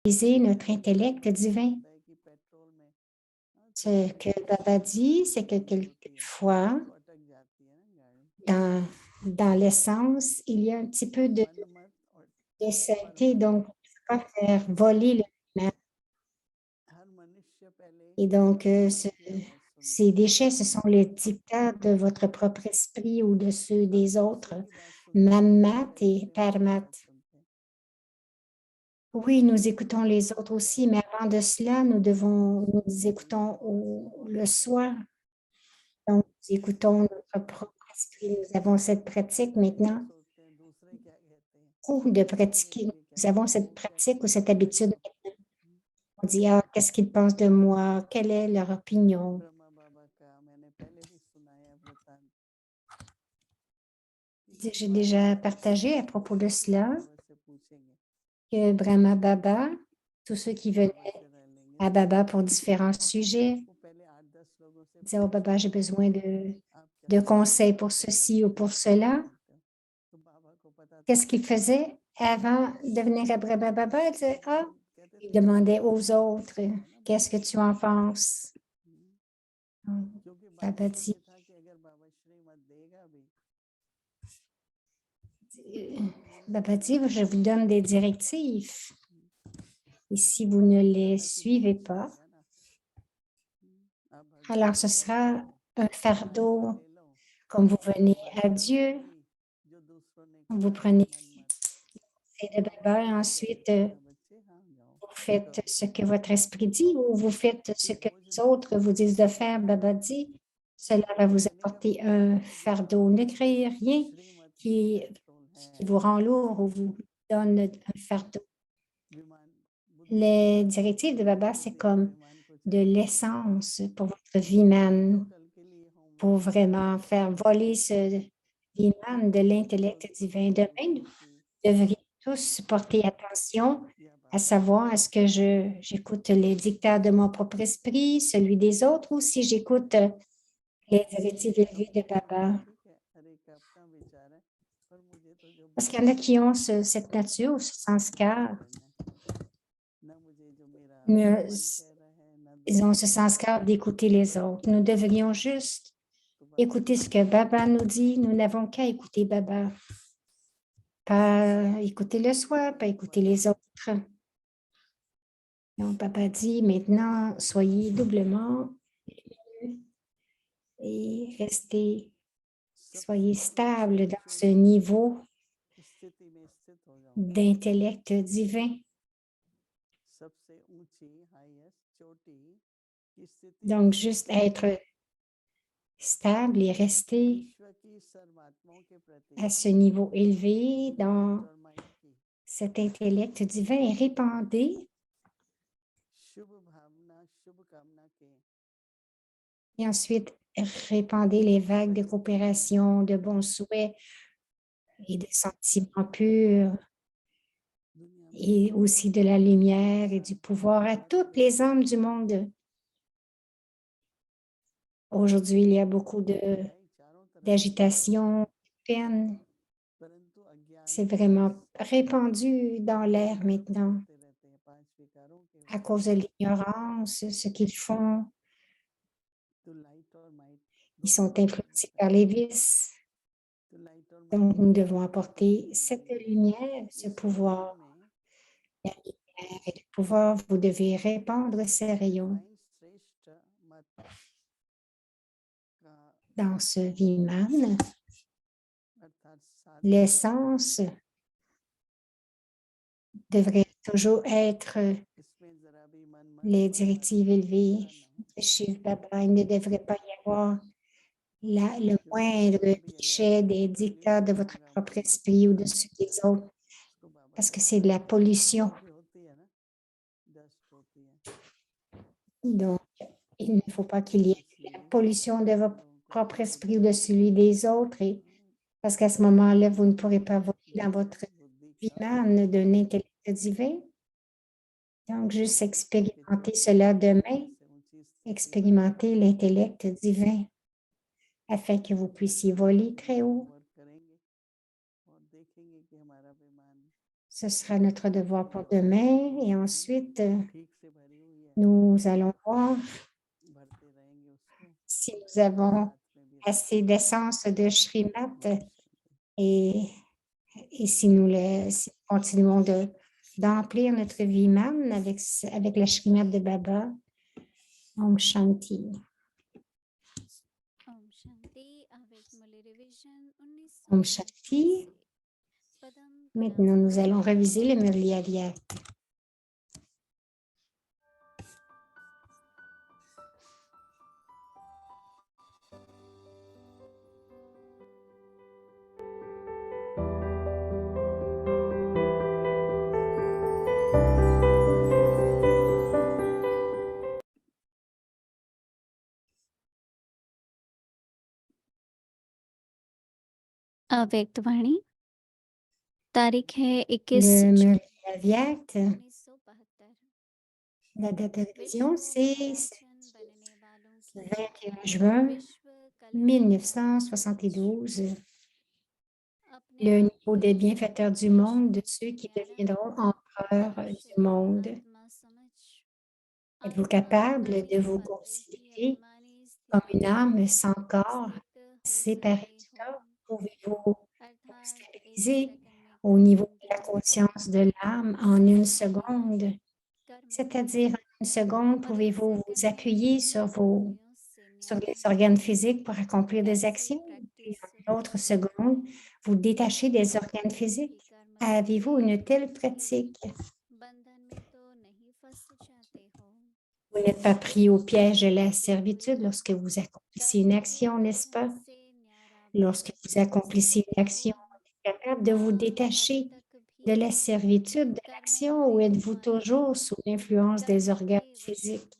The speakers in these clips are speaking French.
utiliser notre intellect divin. Ce que Baba dit, c'est que quelquefois, dans, dans l'essence, il y a un petit peu de sainteté, donc il ne faut pas faire voler le humain. Et donc, ces déchets, ce sont les dictats de votre propre esprit ou de ceux des autres, Mammat et Parmat. Oui, nous écoutons les autres aussi, mais avant de cela, nous écoutons le soi. Donc, nous écoutons notre propre esprit. Nous avons cette pratique maintenant, ou de pratiquer. Nous avons cette pratique ou cette habitude. On dit, ah, qu'est-ce qu'ils pensent de moi? Quelle est leur opinion? J'ai déjà partagé à propos de cela que Brahma Baba, tous ceux qui venaient à Baba pour différents sujets, disaient, oh Baba, j'ai besoin de conseils pour ceci ou pour cela. Qu'est-ce qu'ils faisaient avant de venir à Brahma Baba? Ils disaient, ah, ils demandaient aux autres, qu'est-ce que tu en penses? Baba dit, Baba dit, je vous donne des directives. Et si vous ne les suivez pas, alors ce sera un fardeau. Comme vous venez à Dieu, vous prenez de Baba et ensuite vous faites ce que votre esprit dit ou vous faites ce que les autres vous disent de faire. Baba dit, cela va vous apporter un fardeau. Ne créez rien qui vous rend lourd ou vous donne un fardeau. Les directives de Baba, c'est comme de l'essence pour votre vie man, pour vraiment faire voler ce vie man de l'intellect divin. Demain, nous devrions tous porter attention à savoir est-ce que j'écoute les dictats de mon propre esprit, celui des autres, ou si j'écoute les directives élevées de Baba. Parce qu'il y en a qui ont cette nature, ce sanskar. Mais ils ont ce sanskar d'écouter les autres. Nous devrions juste écouter ce que Baba nous dit. Nous n'avons qu'à écouter Baba. Pas écouter le soi, pas écouter les autres. Donc, Baba dit maintenant, soyez doublement et soyez stable dans ce niveau d'intellect divin. Donc, juste être stable et rester à ce niveau élevé dans cet intellect divin et répandez et ensuite répandez les vagues de coopération, de bons souhaits et de sentiments purs et aussi de la lumière et du pouvoir à toutes les âmes du monde. Aujourd'hui, il y a beaucoup d'agitation, de peine. C'est vraiment répandu dans l'air maintenant à cause de l'ignorance, ce qu'ils font. Ils sont influencés par les vices. Donc, nous devons apporter cette lumière, ce pouvoir. La lumière et le pouvoir, vous devez répandre ces rayons dans ce Viman. L'essence devrait toujours être les directives élevées. Shiv Baba, il ne devrait pas y avoir le moindre déchet des dictats de votre propre esprit ou de ceux des autres, parce que c'est de la pollution. Donc, il ne faut pas qu'il y ait de la pollution de votre propre esprit ou de celui des autres, parce qu'à ce moment-là, vous ne pourrez pas voler dans votre Viman d'un intellect divin. Donc, juste expérimenter cela demain, expérimenter l'intellect divin afin que vous puissiez voler très haut. Ce sera notre devoir pour demain et ensuite, nous allons voir si nous avons assez d'essence de Shrimat et, et si si nous continuons d'emplir notre Viman avec la Shrimat de Baba. Om Shanti. Om Shanti, avec Molly Revision Om Shanti. Maintenant, nous allons réviser le Murli Avyat. व्यक्तवाणी तारीख है 21 Le Murli Avyat, la date de révision, c'est 21 juin 1972. Le niveau des bienfaiteurs du monde, de ceux qui deviendront empereurs du monde. Êtes-vous capable de vous considérer comme une âme sans corps, séparée du corps? Pouvez-vous vous stabiliser au niveau de la conscience de l'âme en une seconde? C'est-à-dire, en une seconde, pouvez-vous vous appuyer sur les organes physiques pour accomplir des actions? Puis en une autre seconde, vous détacher des organes physiques. Avez-vous une telle pratique? Vous n'êtes pas pris au piège de la servitude lorsque vous accomplissez une action, n'est-ce pas? Lorsque vous accomplissez une action, vous êtes capable de vous détacher de la servitude de l'action ou êtes-vous toujours sous l'influence des organes physiques?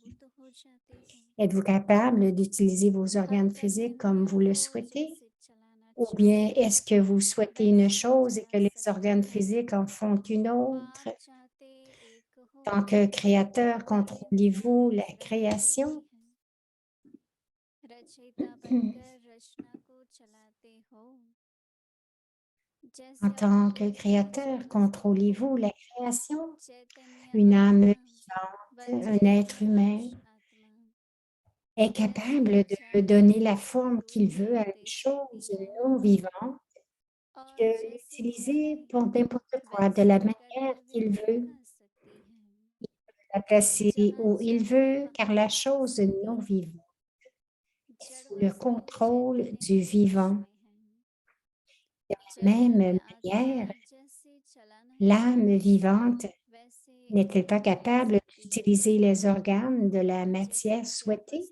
Êtes-vous capable d'utiliser vos organes physiques comme vous le souhaitez? Ou bien est-ce que vous souhaitez une chose et que les organes physiques en font une autre? En tant que créateur, contrôlez-vous la création? En tant que créateur, contrôlez-vous la création? Une âme vivante, un être humain est capable de donner la forme qu'il veut à une chose non vivante, de l'utiliser pour n'importe quoi, de la manière qu'il veut, la placer où il veut, car la chose non vivante est sous le contrôle du vivant. De la même manière, l'âme vivante n'est-elle pas capable d'utiliser les organes de la matière souhaitée?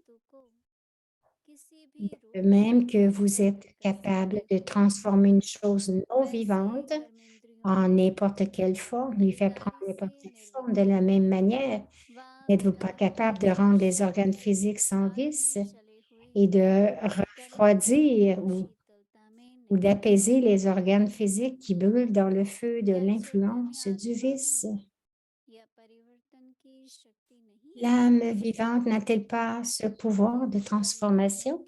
De même que vous êtes capable de transformer une chose non vivante en n'importe quelle forme, lui faire prendre n'importe quelle forme de la même manière, n'êtes-vous pas capable de rendre les organes physiques sans vice et de refroidir ou d'apaiser les organes physiques qui brûlent dans le feu de l'influence du vice? L'âme vivante n'a-t-elle pas ce pouvoir de transformation?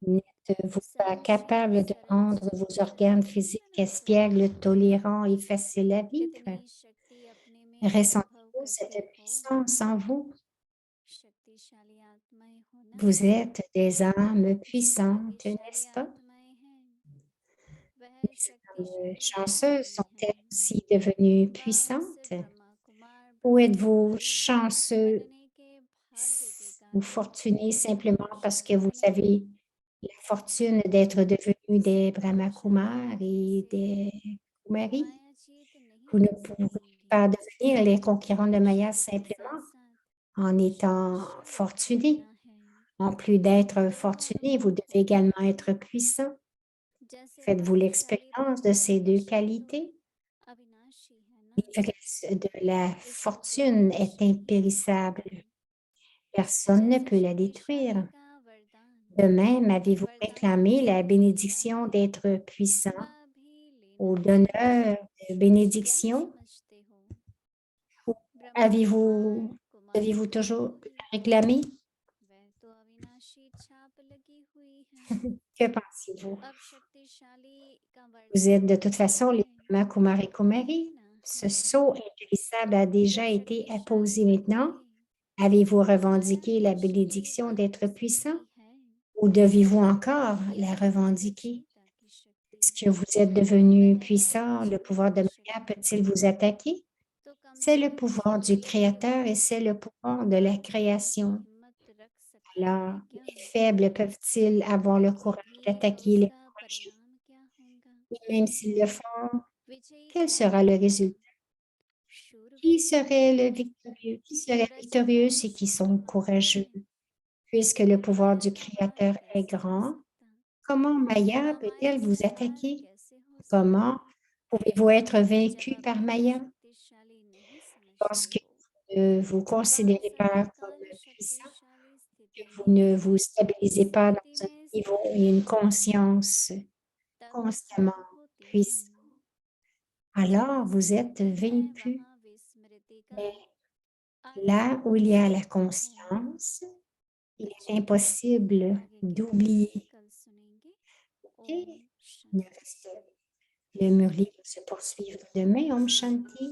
N'êtes-vous pas capable de rendre vos organes physiques espiègles, tolérants et faciles à vivre? Ressentez-vous cette puissance en vous? Vous êtes des âmes puissantes, n'est-ce pas? Les âmes chanceuses sont-elles aussi devenues puissantes? Ou êtes-vous chanceux ou fortuné simplement parce que vous avez la fortune d'être devenus des Brahmakumars et des Kumaris? Vous ne pouvez pas devenir les conquérants de Maya simplement en étant fortuné. En plus d'être fortuné, vous devez également être puissant. Faites-vous l'expérience de ces deux qualités? L'ivresse de la fortune est impérissable. Personne ne peut la détruire. De même, avez-vous réclamé la bénédiction d'être puissant au donneur de bénédiction? Ou avez-vous toujours réclamé? Que pensez-vous? Vous êtes de toute façon les Brahma Kumari Kumari. Ce sceau impérissable a déjà été apposé maintenant. Avez-vous revendiqué la bénédiction d'être puissant ou devez-vous encore la revendiquer? Est-ce que vous êtes devenu puissant? Le pouvoir de Maya peut-il vous attaquer? C'est le pouvoir du Créateur et c'est le pouvoir de la création. Alors, les faibles peuvent-ils avoir le courage d'attaquer les courageux? Et même s'ils le font, quel sera le résultat? Qui serait le victorieux? Qui serait victorieux? Ceux qui sont courageux. Puisque le pouvoir du Créateur est grand, comment Maya peut-elle vous attaquer? Comment pouvez-vous être vaincu par Maya? Parce que vous ne vous considérez pas comme puissant, que vous ne vous stabilisez pas dans un niveau et une conscience constamment puissante. Alors, vous êtes vaincu. Mais là où il y a la conscience, il est impossible d'oublier. Ok? Le reste, le murli va se poursuivre demain. Om Shanti.